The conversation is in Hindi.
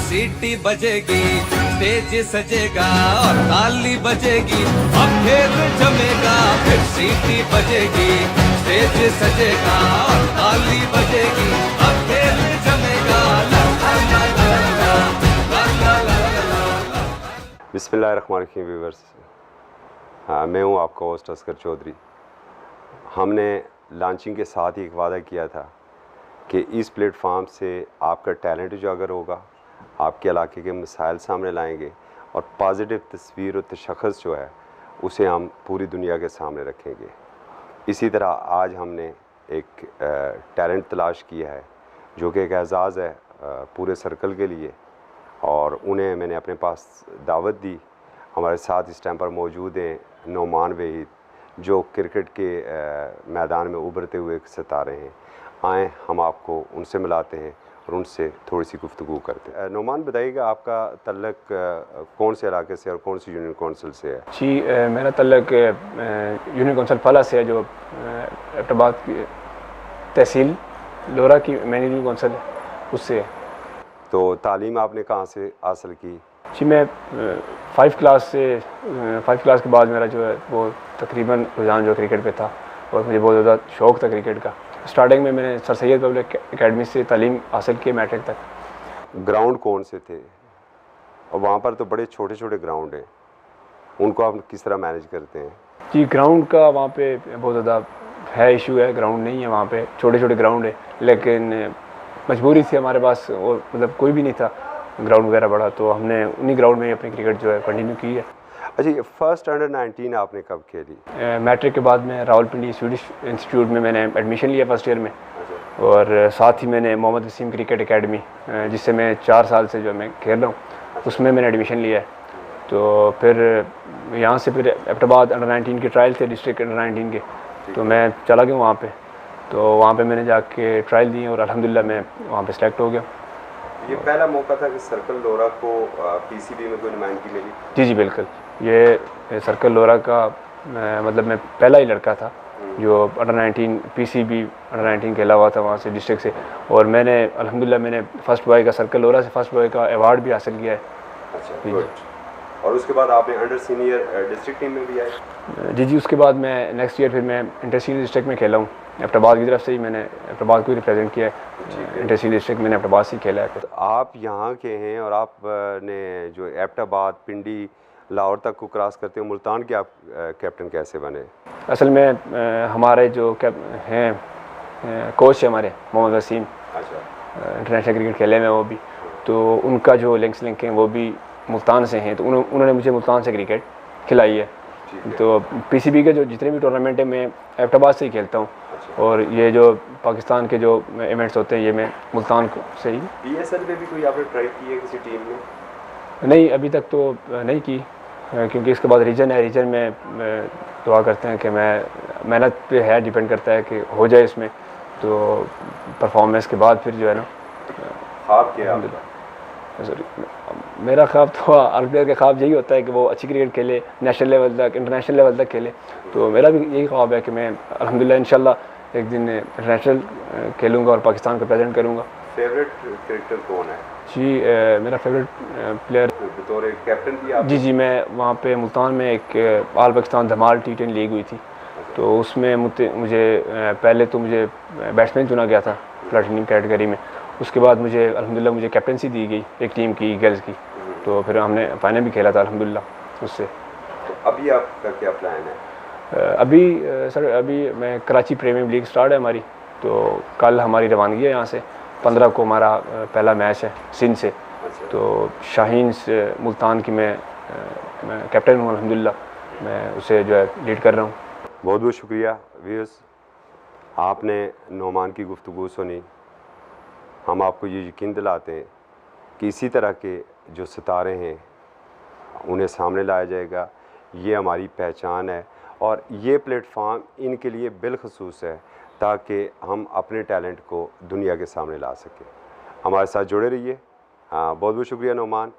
सीटी बजेगी, स्टेज सजेगा और ताली बजेगी, अब खेल जमेगा। फिर सीटी बजेगी, स्टेज सजेगा और ताली बजेगी, अब खेल जमेगा। ला ला ला ला ला ला ला ला ला। बिस्मिल्लाहिर्रहमानिर्रहीम व्यूअर्स, हाँ मैं हूँ आपका होस्ट असगर चौधरी। हमने लॉन्चिंग के साथ ही एक वादा किया था कि इस प्लेटफार्म से आपका टैलेंट उजागर होगा, आपके इलाके के मसाइल सामने लाएंगे और पॉजिटिव तस्वीर और तशख़्ख़ुस जो है उसे हम पूरी दुनिया के सामने रखेंगे। इसी तरह आज हमने एक टैलेंट तलाश किया है जो कि एक एज़ाज़ है पूरे सर्कल के लिए, और उन्हें मैंने अपने पास दावत दी। हमारे साथ इस टाइम पर मौजूद हैं नोमान वहीद, जो क्रिकेट के मैदान में उभरते हुए सितारे हैं। आएँ हम आपको उनसे मिलाते हैं और उनसे थोड़ी सी गुफ्तगू करते हैं। नोमान, बताइएगा आपका तल्लक कौन से इलाके से और कौन सी यूनियन कौंसिल से है? जी, मेरा तल्लक यूनियन कौंसिल फला से है, जो एबटाबाद की तहसील लोरा की मैनेजिंग कौंसिल है, उससे है। तो तालीम आपने कहाँ से हासिल की? जी, मैं 5 क्लास के बाद मेरा जो है वो तकरीबन रुझान जो क्रिकेट पे था और मुझे बहुत ज़्यादा शौक़ था क्रिकेट का। स्टार्टिंग में मैंने सर सैयद पब्लिक एकेडमी से तालीम हासिल की मैट्रिक तक। ग्राउंड कौन से थे? और वहाँ पर तो बड़े छोटे छोटे ग्राउंड हैं, उनको आप किस तरह मैनेज करते हैं? जी, ग्राउंड का वहाँ पे बहुत ज़्यादा है, इशू है। ग्राउंड नहीं है वहाँ पे, छोटे छोटे ग्राउंड है, लेकिन मजबूरी थी हमारे पास, और मतलब कोई भी नहीं था ग्राउंड वगैरह बड़ा, तो हमने उन्हीं ग्राउंड में ही अपनी क्रिकेट जो है कंटिन्यू की है। अच्छा, ये फर्स्ट अंडर 19 आपने कब खेली? मैट्रिक के बाद में रावलपिंडी स्वीडिश इंस्टीट्यूट में मैंने एडमिशन लिया फर्स्ट ईयर में, और साथ ही मैंने मोहम्मद वसीम क्रिकेट एकेडमी, जिससे मैं 4 साल से जो मैं खेल रहा हूँ, उसमें मैंने एडमिशन लिया है। तो फिर यहाँ से फिर एबटाबाद अंडर 19 के ट्रायल थे, डिस्ट्रिक्ट अंडर 19 के, तो मैं चला गया वहाँ पे। तो वहाँ पे मैंने जाके ट्रायल दी और अल्हम्दुलिल्लाह मैं वहाँ पे सेलेक्ट हो गया। ये पहला मौका था कि सर्कल लोरा को पीसीबी में कोई नुमाइंदगी मिली? जी जी बिल्कुल, ये सर्कल लोरा का मतलब मैं पहला ही लड़का था जो अंडर 19 पीसीबी अंडर 19 खेला हुआ था वहाँ से डिस्ट्रिक्ट से, और मैंने अल्हम्दुलिल्लाह मैंने फर्स्ट बॉय का सर्कल लोरा से फर्स्ट बॉय का अवार्ड भी हासिल किया है। अच्छा, गुड। और उसके बाद आपने अंडर सीनियर डिस्ट्रिक्ट टीम में भी आए? जी जी, उसके बाद मैं नेक्स्ट ईयर फिर मैं इंटर सीनियर डिस्ट्रिक्ट में खेला हूँ। एबटाबाद की तरफ से ही मैंने एबटाबाद को रिप्रेजेंट किया है। इंटर सीनियर डिस्ट्रिक्ट मैंने एबटाबाद से ही खेला है। तो आप यहाँ के हैं और आपने जो एबटाबाद, पिंडी, लाहौर तक को क्रॉस करते हो, मुल्तान के आप कैप्टन कैसे बने? असल में हमारे जो हैं कोच है हमारे मोहम्मद वसीम, अच्छा, इंटरनेशनल क्रिकेट खेले में वो भी, तो उनका जो लिंक हैं वो भी मुल्तान से हैं, तो उन्होंने मुझे मुल्तान से क्रिकेट खिलाई है। तो पीसीबी के जो जितने भी टूर्नामेंट है मैं एबटाबाद से ही खेलता हूँ। अच्छा। और ये जो पाकिस्तान के जो इवेंट्स होते हैं ये मैं मुल्तान से ही। पीएसएल में भी कोई आपने ट्राई की है किसी टीम में? नहीं, अभी तक तो नहीं की, क्योंकि इसके बाद रीजन है, रीजन में दुआ करते हैं कि मैं मेहनत पे है, डिपेंड करता है कि हो जाए इसमें, तो परफॉर्मेंस के बाद फिर जो है ना। ख्वाब क्या? मेरा ख्वाब तो हर प्लेयर का ख्वाब यही होता है कि वो अच्छी क्रिकेट खेले, नेशनल लेवल तक, इंटरनेशनल लेवल तक खेले। तो मेरा भी यही ख्वाब है कि मैं अल्हम्दुलिल्लाह इंशाल्लाह एक दिन इंटरनेशनल खेलूँगा और पाकिस्तान को प्रेजेंट करूँगा। फेवरेट क्रिकेटर कौन है? जी, मेरा फेवरेट प्लेयर बतौर कैप्टन भी आप? जी जी, मैं वहाँ पे मुल्तान में एक ऑल पाकिस्तान धमाल T10 लीग हुई थी, तो उसमें मुझे पहले तो मुझे बैट्समैन चुना गया था प्लेटिनम कैटेगरी में। उसके बाद मुझे अल्हम्दुलिल्लाह मुझे कैप्टनसी दी गई एक टीम की, गर्ल्स की, तो फिर हमने फाइनल भी खेला था अल्हम्दुलिल्लाह उससे। तो अभी आपका क्या प्लान है? अभी मैं कराची प्रीमियर लीग स्टार्ट है हमारी, तो कल हमारी रवानगी है यहाँ से। 15 को हमारा पहला मैच है सिंध से। अच्छा। तो शाहीन से मुल्तान की मैं कैप्टन हूँ अल्हम्दुलिल्लाह, मैं उसे जो है लीड कर रहा हूँ। बहुत बहुत शुक्रिया व्यूअर्स, आपने नोमान की गुफ्तगू सुनी। हम आपको ये यकीन दिलाते हैं कि इसी तरह के जो सितारे हैं उन्हें सामने लाया जाएगा। ये हमारी पहचान है और ये प्लेटफॉर्म इनके लिए बिलखसूस है ताकि हम अपने टैलेंट को दुनिया के सामने ला सकें। हमारे साथ जुड़े रहिए। बहुत बहुत शुक्रिया नोमान।